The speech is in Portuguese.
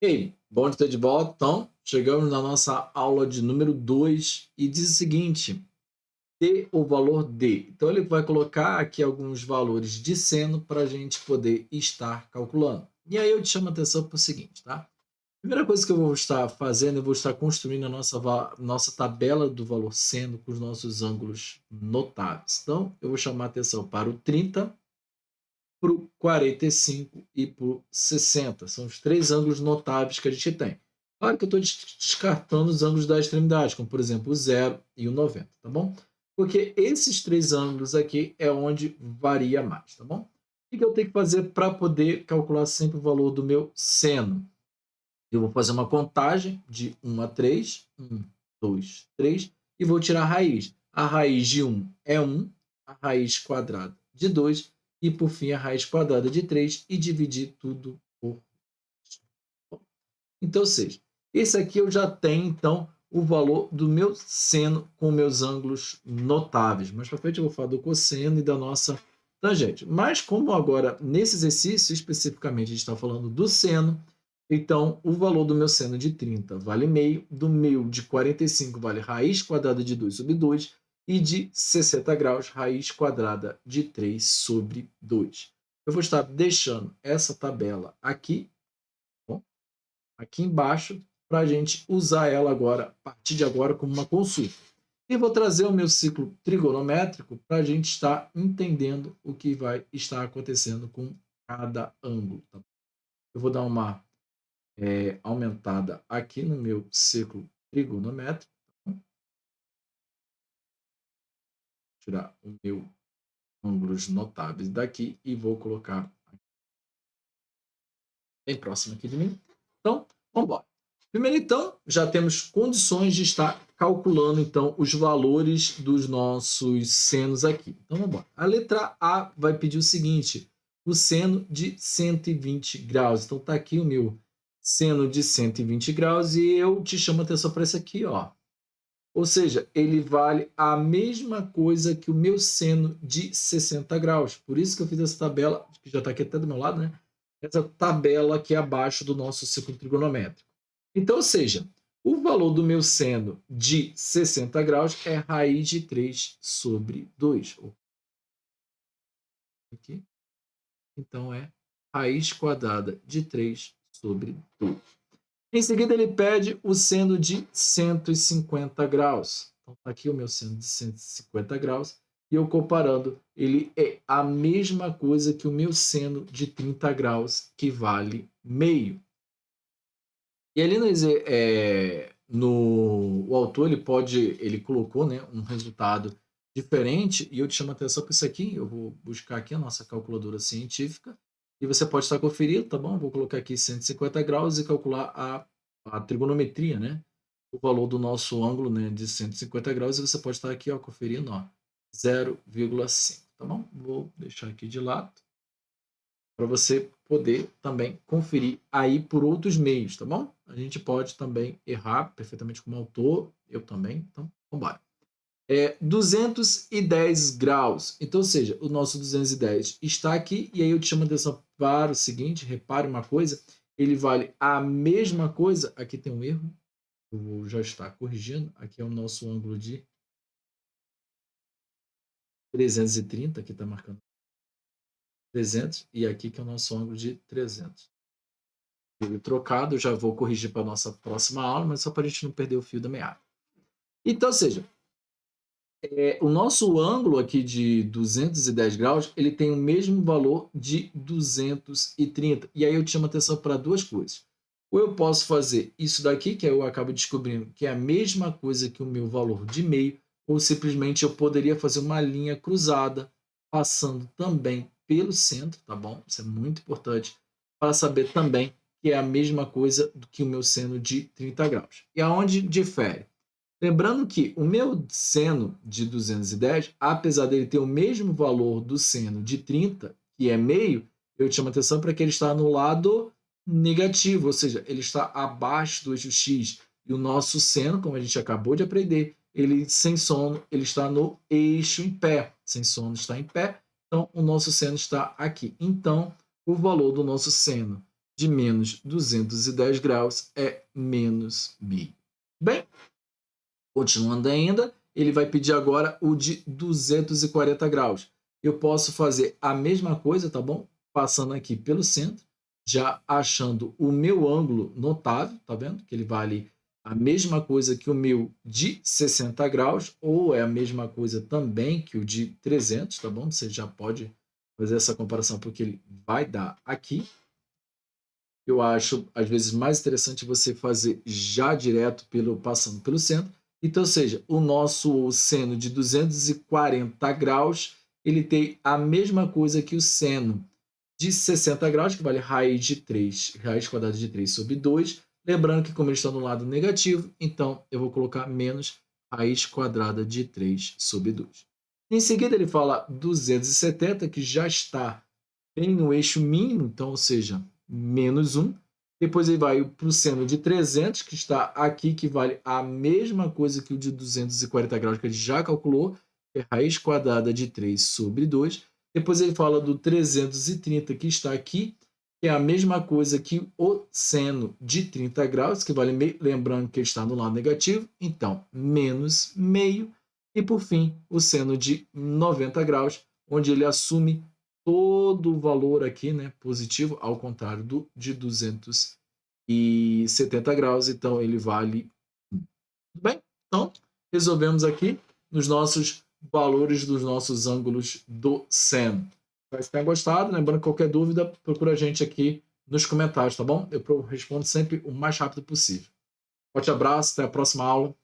Ei, bom de ter de volta. Então, chegamos na nossa aula de número 2 e diz o seguinte: dê o valor D. Então, ele vai colocar aqui alguns valores de seno para a gente poder estar calculando. E aí eu te chamo a atenção para o seguinte, tá? Primeira coisa que eu vou estar fazendo, eu vou estar construindo a nossa tabela do valor seno com os nossos ângulos notáveis. Então, eu vou chamar a atenção para o 30, para o 45 e para o 60. São os três ângulos notáveis que a gente tem. Claro que eu estou descartando os ângulos da extremidade, como por exemplo o 0 e o 90, tá bom? Porque esses três ângulos aqui é onde varia mais, tá bom? O que eu tenho que fazer para poder calcular sempre o valor do meu seno? Eu vou fazer uma contagem de 1 a 3, 1, 2, 3, e vou tirar a raiz. A raiz de 1 é 1, a raiz quadrada de 2, e por fim a raiz quadrada de 3, e dividir tudo por 2. Então, ou seja, esse aqui eu já tenho, então, o valor do meu seno com meus ângulos notáveis. Mais para frente eu vou falar do cosseno e da nossa tangente. Mas como agora, nesse exercício, especificamente, a gente está falando do seno, então, o valor do meu seno de 30 vale meio, do meu de 45 vale raiz quadrada de 2 sobre 2, e de 60 graus, raiz quadrada de 3 sobre 2. Eu vou estar deixando essa tabela aqui, bom, aqui embaixo, para a gente usar ela agora, a partir de agora, como uma consulta. E vou trazer o meu ciclo trigonométrico para a gente estar entendendo o que vai estar acontecendo com cada ângulo. Tá? Eu vou dar uma aumentada aqui no meu ciclo trigonométrico. Vou tirar o meu ângulos notáveis daqui e vou colocar bem próximo aqui de mim. Então, vamos embora. Primeiro, então, já temos condições de estar calculando, então, os valores dos nossos senos aqui. Então, vamos embora. A letra A vai pedir o seguinte, o seno de 120 graus. Então, está aqui o meu seno de 120 graus e eu te chamo a atenção para isso aqui, ó. Ou seja, ele vale a mesma coisa que o meu seno de 60 graus. Por isso que eu fiz essa tabela, que já está aqui até do meu lado, né? Essa tabela aqui abaixo do nosso ciclo trigonométrico. Então, ou seja, o valor do meu seno de 60 graus é raiz de 3 sobre 2. Aqui. Então, é raiz quadrada de 3 sobre 2. Em seguida, ele pede o seno de 150 graus. Então, tá aqui o meu seno de 150 graus. E eu comparando, ele é a mesma coisa que o meu seno de 30 graus, que vale meio. E ali o autor ele colocou, né, um resultado diferente, e eu te chamo a atenção para isso aqui. Eu vou buscar aqui a nossa calculadora científica, e você pode estar conferindo, tá bom? Vou colocar aqui 150 graus e calcular a trigonometria, né? O valor do nosso ângulo, né, de 150 graus, e você pode estar aqui, ó, conferindo, ó, 0,5, tá bom? Vou deixar aqui de lado para você poder também conferir aí por outros meios, tá bom? A gente pode também errar perfeitamente como autor, eu também, então vamos embora. 210 graus, então, ou seja, o nosso 210 está aqui, e aí eu te chamo a atenção para o seguinte, repare uma coisa, ele vale a mesma coisa, aqui tem um erro, eu vou já estar corrigindo, aqui é o nosso ângulo de 330, aqui está marcando 300, e aqui que é o nosso ângulo de 300. Trocado, eu já vou corrigir para a nossa próxima aula, mas só para a gente não perder o fio da meada. Então, ou seja, o nosso ângulo aqui de 210 graus, ele tem o mesmo valor de 230. E aí eu te chamo a atenção para duas coisas. Ou eu posso fazer isso daqui, que eu acabo descobrindo que é a mesma coisa que o meu valor de meio, ou simplesmente eu poderia fazer uma linha cruzada, passando também pelo centro, tá bom? Isso é muito importante, para saber também que é a mesma coisa do que o meu seno de 30 graus. E aonde difere? Lembrando que o meu seno de 210, apesar dele ter o mesmo valor do seno de 30, que é meio, eu te chamo a atenção para que ele está no lado negativo, ou seja, ele está abaixo do eixo X. E o nosso seno, como a gente acabou de aprender, ele sem sono, ele está no eixo em pé. Sem sono está em pé, então o nosso seno está aqui. Então, o valor do nosso seno de menos 210 graus é menos meio. Bem, continuando ainda, ele vai pedir agora o de 240 graus. Eu posso fazer a mesma coisa, tá bom? Passando aqui pelo centro, já achando o meu ângulo notável, tá vendo? Que ele vale a mesma coisa que o meu de 60 graus, ou é a mesma coisa também que o de 300, tá bom? Você já pode fazer essa comparação porque ele vai dar aqui. Eu acho, às vezes, mais interessante você fazer já direto passando pelo centro. Então, ou seja, o nosso seno de 240 graus, ele tem a mesma coisa que o seno de 60 graus, que vale raiz de 3, raiz quadrada de 3 sobre 2. Lembrando que como ele está no lado negativo, então eu vou colocar menos raiz quadrada de 3 sobre 2. Em seguida, ele fala 270, que já está bem no eixo mínimo, então, ou seja, menos 1. Depois ele vai para o seno de 300, que está aqui, que vale a mesma coisa que o de 240 graus, que ele já calculou, que é raiz quadrada de 3 sobre 2. Depois ele fala do 330, que está aqui, que é a mesma coisa que o seno de 30 graus, que vale meio, lembrando que ele está no lado negativo, então, menos meio. E, por fim, o seno de 90 graus, onde ele assume todo o valor aqui, né, positivo, ao contrário do de 270 graus, então ele vale 1. Tudo bem? Então, resolvemos aqui nos nossos valores dos nossos ângulos do seno. Espero que tenha gostado. Lembrando que qualquer dúvida, procura a gente aqui nos comentários, tá bom? Eu respondo sempre o mais rápido possível. Forte abraço, até a próxima aula.